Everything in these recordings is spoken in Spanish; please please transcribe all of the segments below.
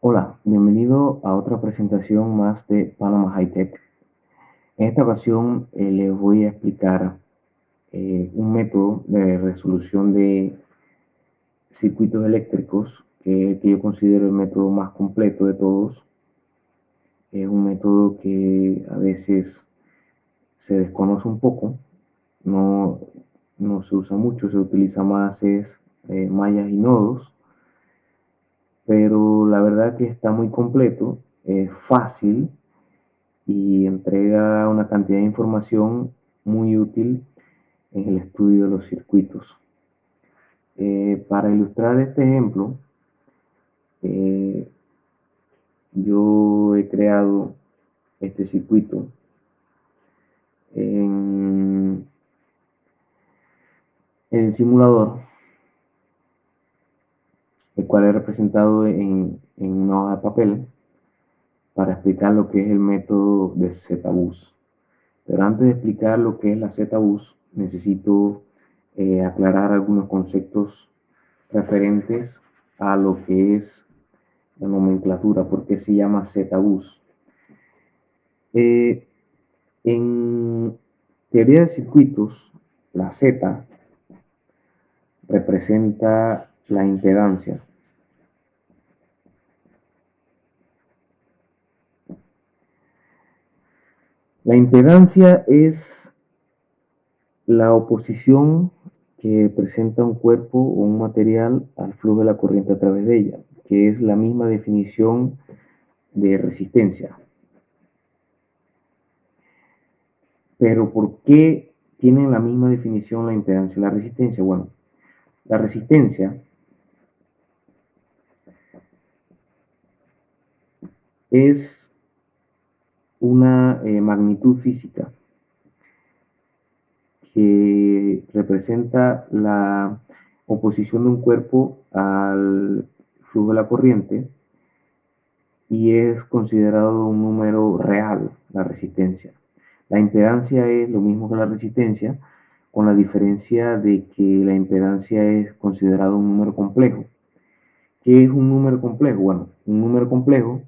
Hola, bienvenido a otra presentación más de Panama High Tech. En esta ocasión les voy a explicar un método de resolución de circuitos eléctricos que yo considero el método más completo de todos. Es un método que a veces se desconoce un poco, no se usa mucho, se utiliza más mallas y nodos, pero la verdad que está muy completo, es fácil y entrega una cantidad de información muy útil en el estudio de los circuitos. Para ilustrar este ejemplo, yo he creado este circuito en el simulador, el cual he representado en una hoja de papel para explicar lo que es el método de ZBus. Pero antes de explicar lo que es la ZBus, necesito aclarar algunos conceptos referentes a lo que es la nomenclatura, porque se llama ZBus. En teoría de circuitos, la Z representa la impedancia. La impedancia es la oposición que presenta un cuerpo o un material al flujo de la corriente a través de ella, que es la misma definición de resistencia. Pero ¿por qué tienen la misma definición la impedancia y la resistencia? Bueno, la resistencia es una magnitud física que representa la oposición de un cuerpo al flujo de la corriente y es considerado un número real, la resistencia. La impedancia es lo mismo que la resistencia, con la diferencia de que la impedancia es considerado un número complejo. ¿Qué es un número complejo? Bueno, un número complejo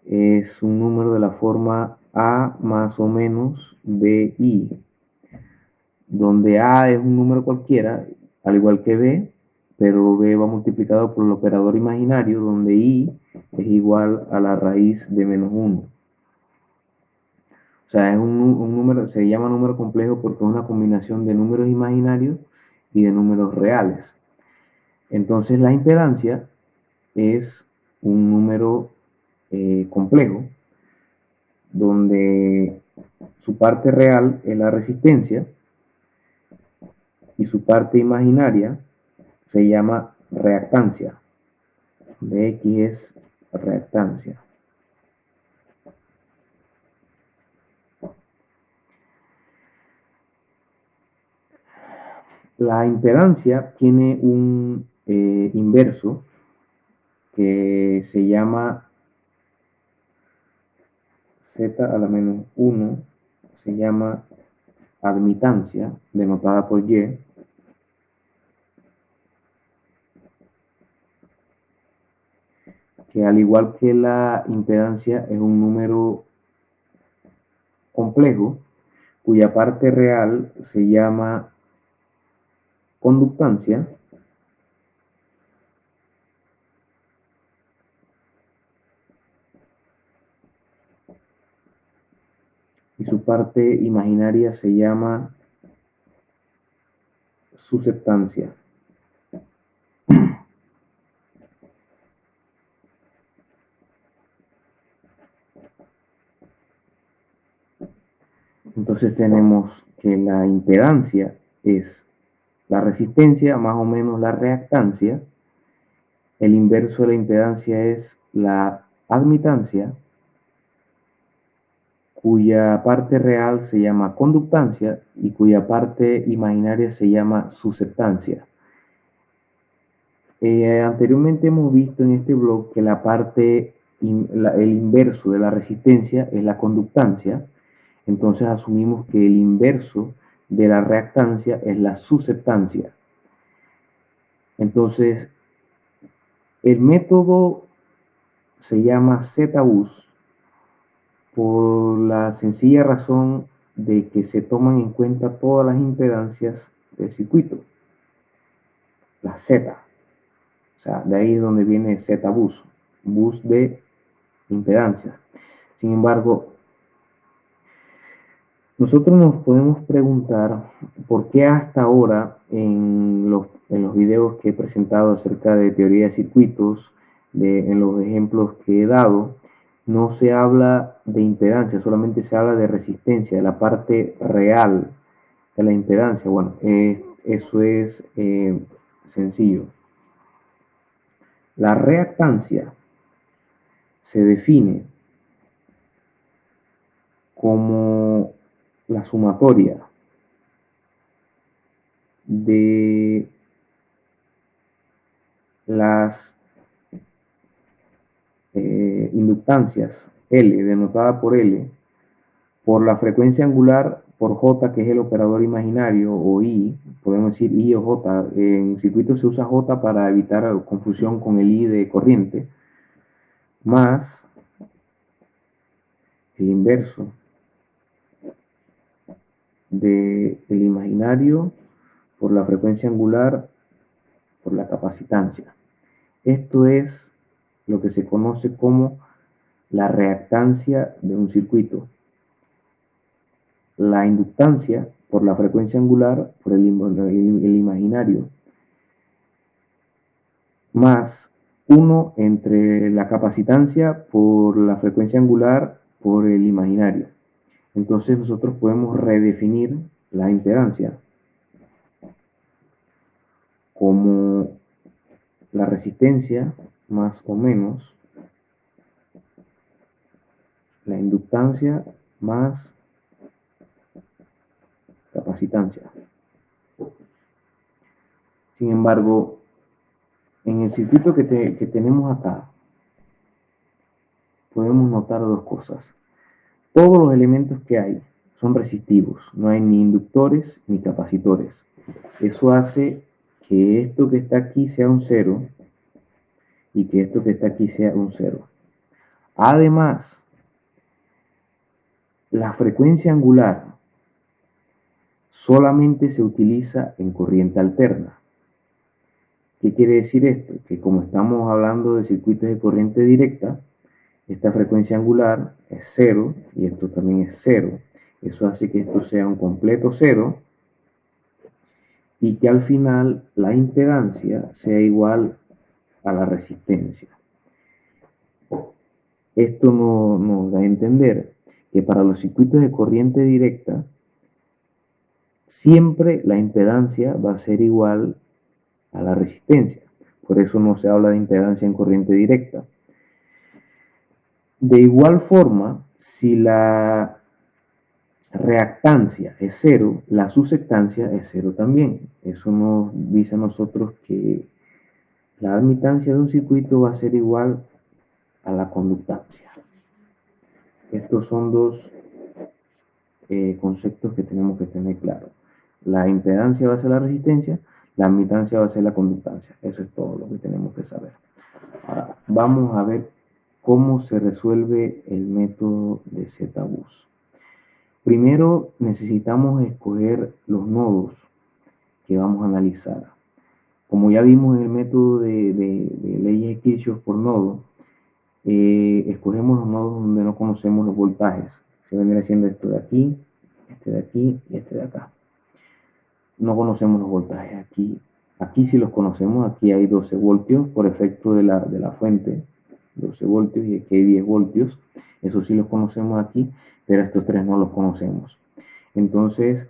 es un número de la forma A más o menos BI, donde A es un número cualquiera, al igual que B, pero B va multiplicado por el operador imaginario, donde I es igual a la raíz de menos 1. O sea, es un número, se llama número complejo porque es una combinación de números imaginarios y de números reales. Entonces la impedancia es un número complejo, donde su parte real es la resistencia y su parte imaginaria se llama reactancia. Bx es reactancia. La impedancia tiene un inverso que se llama z a la menos 1, se llama admitancia, denotada por y, que al igual que la impedancia es un número complejo cuya parte real se llama conductancia y su parte imaginaria se llama susceptancia. Entonces tenemos que la impedancia es la resistencia más o menos la reactancia. El inverso de la impedancia es la admitancia, cuya parte real se llama conductancia y cuya parte imaginaria se llama susceptancia. Anteriormente hemos visto en este blog que la parte, el inverso de la resistencia es la conductancia. Entonces asumimos que el inverso de la reactancia es la susceptancia. Entonces, el método se llama ZUS por la sencilla razón de que se toman en cuenta todas las impedancias del circuito, la Z. O sea, de ahí es donde viene ZBus, bus de impedancias. Sin embargo, nosotros nos podemos preguntar por qué hasta ahora en los videos que he presentado acerca de teoría de circuitos, en los ejemplos que he dado, no se habla de impedancia, solamente se habla de resistencia, de la parte real de la impedancia. Bueno, eso es sencillo. La reactancia se define como la sumatoria de las inductancias L, denotada por L, por la frecuencia angular por J, que es el operador imaginario, o I, podemos decir I o J. En circuitos se usa J para evitar confusión con el I de corriente, más el inverso del imaginario por la frecuencia angular por la capacitancia. Esto es lo que se conoce como la reactancia de un circuito. La inductancia por la frecuencia angular por el imaginario, más 1 entre la capacitancia por la frecuencia angular por el imaginario. Entonces nosotros podemos redefinir la impedancia como la resistencia más o menos la inductancia más capacitancia. Sin embargo, en el circuito que tenemos acá, podemos notar dos cosas. Todos los elementos que hay son resistivos, no hay ni inductores ni capacitores. Eso hace que esto que está aquí sea un 0 y que esto que está aquí sea un 0. Además, la frecuencia angular solamente se utiliza en corriente alterna. ¿Qué quiere decir esto? Que como estamos hablando de circuitos de corriente directa, esta frecuencia angular es 0 y esto también es 0. Eso hace que esto sea un completo 0 y que al final la impedancia sea igual a la resistencia. Esto nos da a entender que para los circuitos de corriente directa, siempre la impedancia va a ser igual a la resistencia. Por eso no se habla de impedancia en corriente directa. De igual forma, si la reactancia es 0, la susceptancia es 0 también. Eso nos dice a nosotros que la admitancia de un circuito va a ser igual a la conductancia. Estos son dos conceptos que tenemos que tener claros. La impedancia va a ser la resistencia, la admitancia va a ser la conductancia. Eso es todo lo que tenemos que saber. Ahora, vamos a ver cómo se resuelve el método de ZBus. Primero necesitamos escoger los nodos que vamos a analizar. Como ya vimos en el método de leyes de Kirchhoff por nodo, escogemos los nodos donde no conocemos los voltajes. Se vendría haciendo esto de aquí y este de acá. No conocemos los voltajes aquí. Aquí sí los conocemos, aquí hay 12 voltios por efecto de la fuente, 12 voltios y aquí hay 10 voltios. Eso sí los conocemos aquí, pero estos tres no los conocemos. Entonces,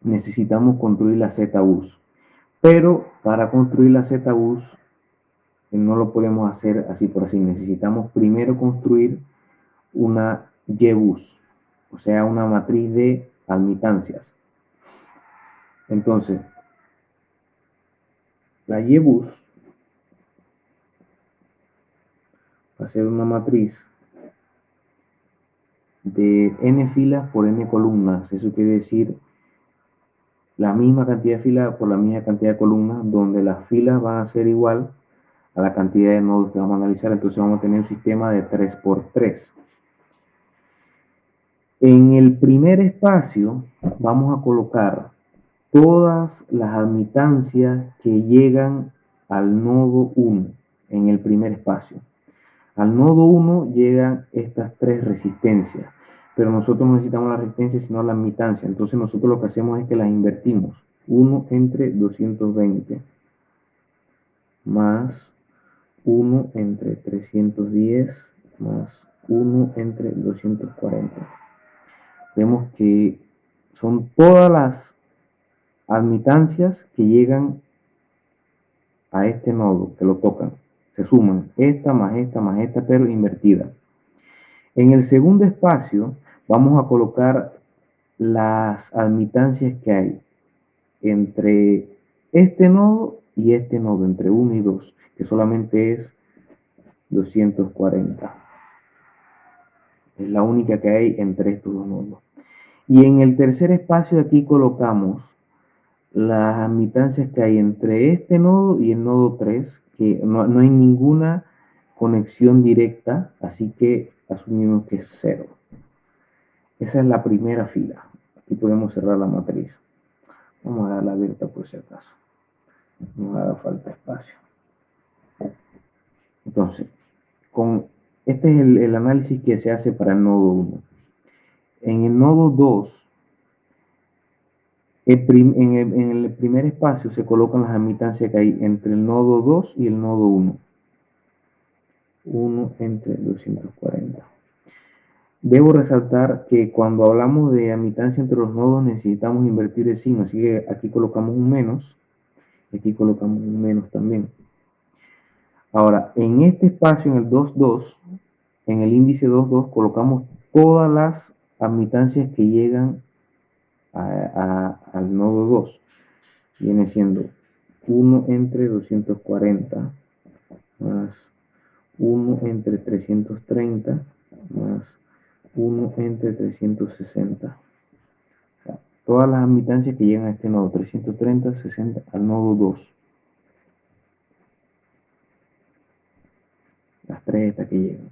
necesitamos construir la ZBus. Pero para construir la ZBus no lo podemos hacer así por así. Necesitamos primero construir una YBus, o sea, una matriz de admitancias. Entonces, la Y-bus va a ser una matriz de n filas por n columnas. Eso quiere decir la misma cantidad de filas por la misma cantidad de columnas, donde las filas van a ser igual a la cantidad de nodos que vamos a analizar. Entonces vamos a tener un sistema de 3×3. En el primer espacio vamos a colocar todas las admitancias que llegan al nodo 1 en el primer espacio. Al nodo 1 llegan estas tres resistencias, pero nosotros no necesitamos la resistencia sino la admitancia. Entonces nosotros lo que hacemos es que las invertimos. 1 entre 220 más 1 entre 310 más 1 entre 240. Vemos que son todas las admitancias que llegan a este nodo, que lo tocan. Se suman esta, pero invertida. En el segundo espacio vamos a colocar las admitancias que hay entre este nodo y este nodo, entre 1 y 2, que solamente es 240. Es la única que hay entre estos dos nodos. Y en el tercer espacio aquí colocamos las admitancias que hay entre este nodo y el nodo 3, que no hay ninguna conexión directa, así que asumimos que es 0. Esa es la primera fila. Aquí podemos cerrar la matriz. Vamos a darla abierta por si acaso. No haga falta espacio. Entonces, este es el análisis que se hace para el nodo 1. En el nodo 2, en el primer espacio se colocan las admitancias que hay entre el nodo 2 y el nodo 1. 1 entre 240. Debo resaltar que cuando hablamos de admitancia entre los nodos necesitamos invertir el signo, así que aquí colocamos un menos, y aquí colocamos un menos también. Ahora, en este espacio, en el 2,2, en el índice 2,2, colocamos todas las admitancias que llegan al nodo 2. Viene siendo 1 entre 240 más 1 entre 330 más 1 entre 360. O sea, todas las admitancias que llegan a este nodo, 330, 60, al nodo 2. Las tres estas que llegan.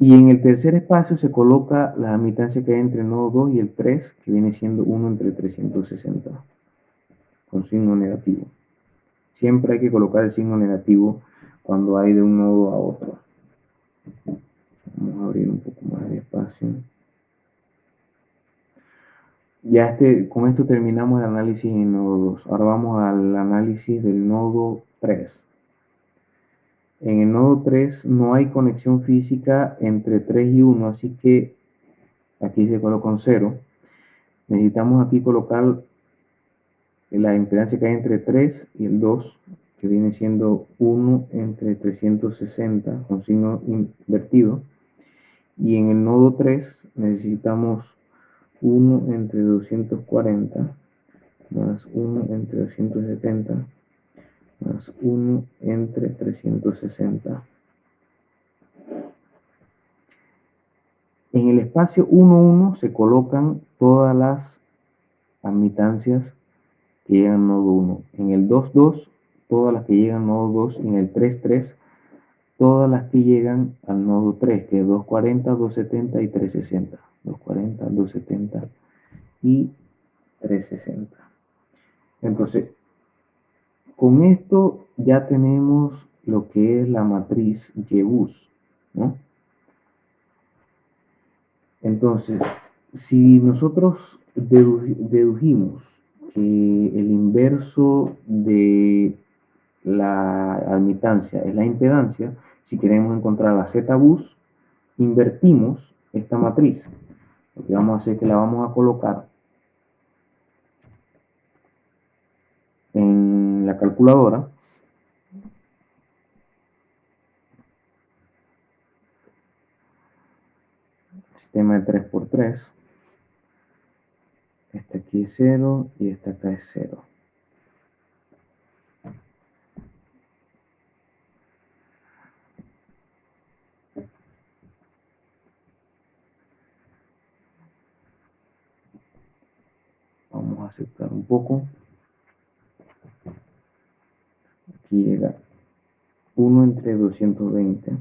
Y en el tercer espacio se coloca la admitancia que hay entre el nodo 2 y el 3, que viene siendo 1 entre 360, con signo negativo. Siempre hay que colocar el signo negativo cuando hay de un nodo a otro. Vamos a abrir un poco más de espacio. Ya con esto terminamos el análisis en nodo 2. Ahora vamos al análisis del nodo 3. En el nodo 3 no hay conexión física entre 3 y 1, así que aquí se coloca un 0. Necesitamos aquí colocar la impedancia que hay entre 3 y el 2, que viene siendo 1 entre 360 con signo invertido. Y en el nodo 3 necesitamos 1 entre 240 más 1 entre 270 más 1 entre 360. En el espacio 1, 1 se colocan todas las admitancias que llegan al nodo 1. En el 2, 2, todas las que llegan al nodo 2. Y en el 3, 3, todas las que llegan al nodo 3, que es 240, 270 y 360. 240, 270 y 360. Entonces, con esto ya tenemos lo que es la matriz Y-bus, ¿no? Entonces, si nosotros dedujimos que el inverso de la admitancia es la impedancia, si queremos encontrar la Z-bus, invertimos esta matriz. Lo que vamos a hacer es que la vamos a colocar en la calculadora. Sistema de 3×3. Este aquí es 0 y este acá es 0. aceptar un poco. Aquí llega 1 entre 220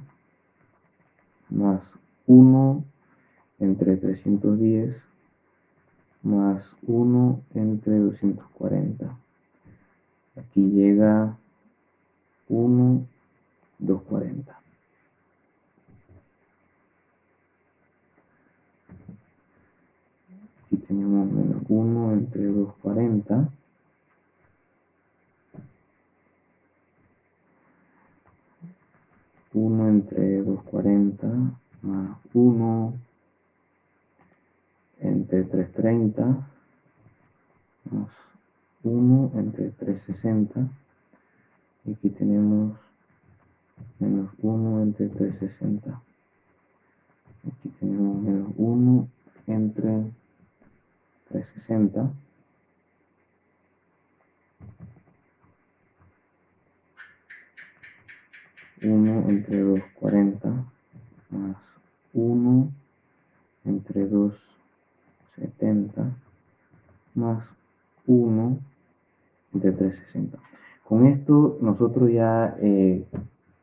más 1 entre 310 más 1 entre 240. Aquí llega 1, 240. Aquí tenemos menos 1 entre 240. Uno entre 240 más 1 entre 330 más 1 entre 360. Y aquí tenemos menos 1 entre 360. Aquí tenemos menos 1 entre 360. Uno entre 240 más 1 entre 270 más 1 entre 360. Con esto nosotros ya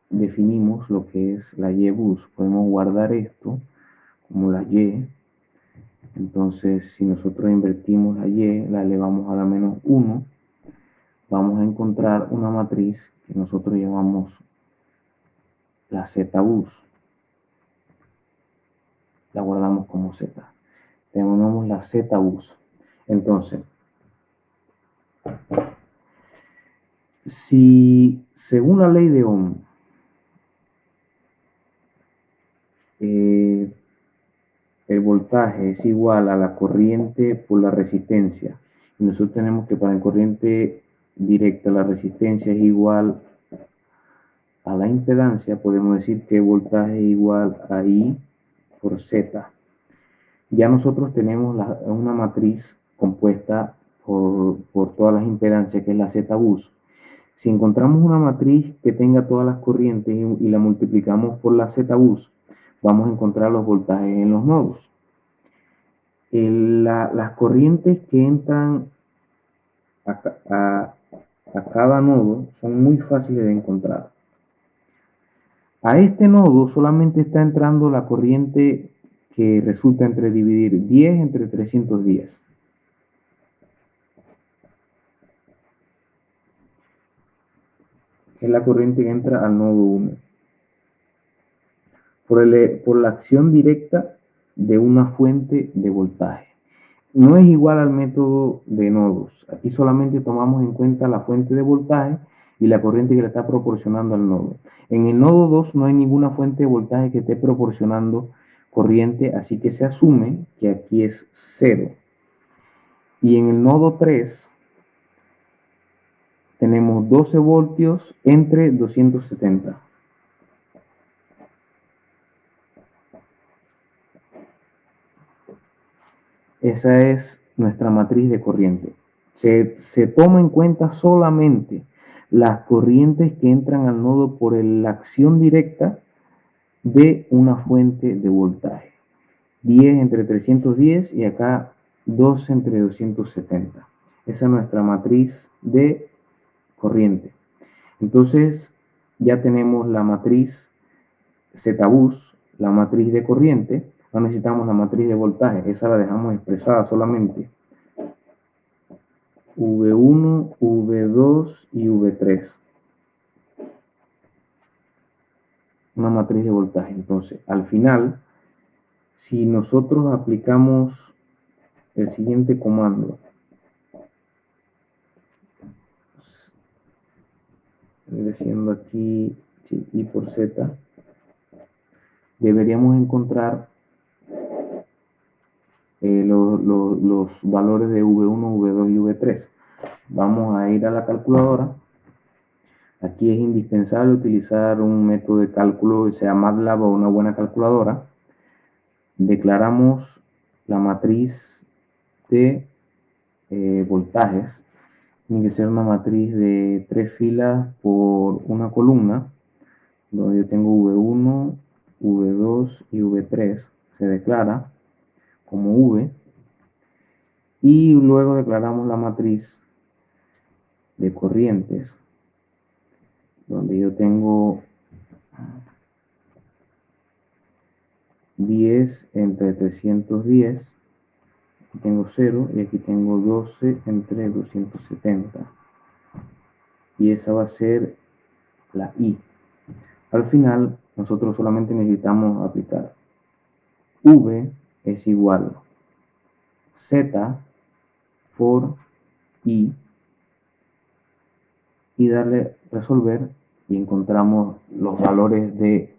definimos lo que es la Y-bus. Podemos guardar esto como la Y. Entonces, si nosotros invertimos la Y, la elevamos a la menos 1, vamos a encontrar una matriz que nosotros llamamos la Z-bus. La guardamos como Z. Tenemos la Z-bus. Entonces, si según la ley de Ohm, el voltaje es igual a la corriente por la resistencia, y nosotros tenemos que para la corriente directa la resistencia es igual a la impedancia, podemos decir que el voltaje es igual a I por Z. Ya nosotros tenemos una matriz compuesta por todas las impedancias, que es la Z-bus. Si encontramos una matriz que tenga todas las corrientes y la multiplicamos por la Z-bus, vamos a encontrar los voltajes en los nodos. Las corrientes que entran a cada nodo son muy fáciles de encontrar. A este nodo solamente está entrando la corriente que resulta entre dividir 10 entre 310. Es la corriente que entra al nodo 1. Por la acción directa de una fuente de voltaje. No es igual al método de nodos. Aquí solamente tomamos en cuenta la fuente de voltaje y la corriente que le está proporcionando al nodo. En el nodo 2 no hay ninguna fuente de voltaje que esté proporcionando corriente, así que se asume que aquí es 0. Y en el nodo 3 tenemos 12 voltios entre 270. Esa es nuestra matriz de corriente. Se toma en cuenta solamente las corrientes que entran al nodo por la acción directa de una fuente de voltaje. 10 entre 310 y acá 12 entre 270. Esa es nuestra matriz de corriente. Entonces ya tenemos la matriz Z-bus, la matriz de corriente. No necesitamos la matriz de voltaje, esa la dejamos expresada solamente. V1, V2 y V3. Una matriz de voltaje. Entonces, al final, si nosotros aplicamos el siguiente comando, diciendo aquí I por Z, deberíamos encontrar los valores de V1, V2 y V3. Vamos a ir a la calculadora. Aquí es indispensable utilizar un método de cálculo, sea MATLAB o una buena calculadora. Declaramos la matriz de voltajes. Tiene que ser una matriz de 3 filas por una columna, donde yo tengo V1, V2 y V3. Se declara como V. y luego declaramos la matriz de corrientes, donde yo tengo 10 entre 310, aquí tengo 0 y aquí tengo 12 entre 270, y esa va a ser la I. Al final nosotros solamente necesitamos aplicar V es igual Z por I y darle resolver, y encontramos los valores de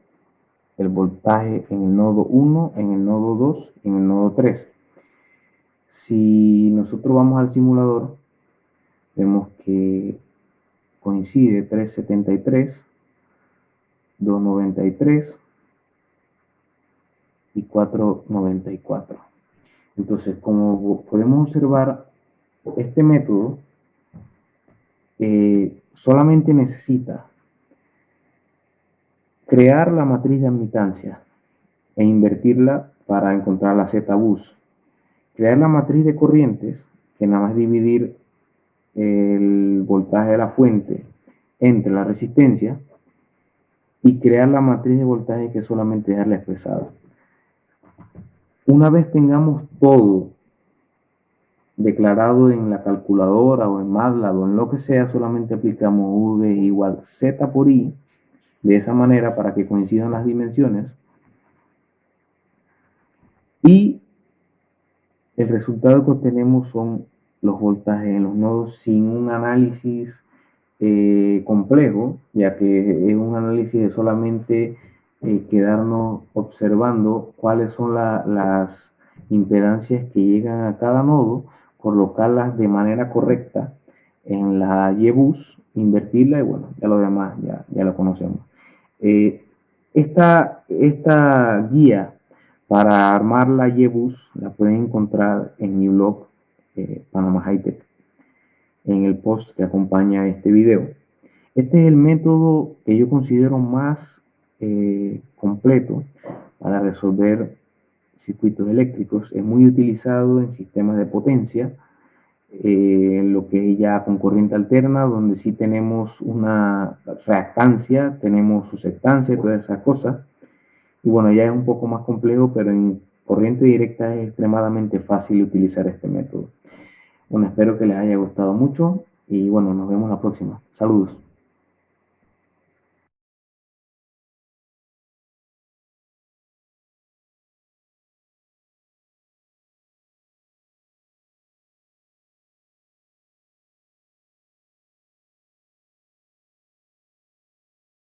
el voltaje en el nodo 1, en el nodo 2 y en el nodo 3. Si nosotros vamos al simulador, vemos que coincide 373, 293 y 494. Entonces, como podemos observar, este método solamente necesita crear la matriz de admitancia e invertirla para encontrar la Z-bus. Crear la matriz de corrientes, que nada más dividir el voltaje de la fuente entre la resistencia, y crear la matriz de voltaje, que solamente dejarla expresada. Una vez tengamos todo declarado en la calculadora o en MATLAB o en lo que sea, solamente aplicamos V igual Z por I, de esa manera para que coincidan las dimensiones, y el resultado que obtenemos son los voltajes en los nodos sin un análisis complejo, ya que es un análisis de solamente quedarnos observando cuáles son las impedancias que llegan a cada nodo, colocarlas de manera correcta en la YBus, invertirla, y bueno, ya lo demás ya lo conocemos. Esta guía para armar la YBus la pueden encontrar en mi blog Panama High Tech, en el post que acompaña este video. Este es el método que yo considero más completo para resolver circuitos eléctricos. Es muy utilizado en sistemas de potencia, en lo que es ya con corriente alterna, donde sí tenemos una reactancia, tenemos susceptancia y todas esas cosas. Y bueno, ya es un poco más complejo, pero en corriente directa es extremadamente fácil utilizar este método. Bueno, espero que les haya gustado mucho y bueno, nos vemos la próxima. Saludos.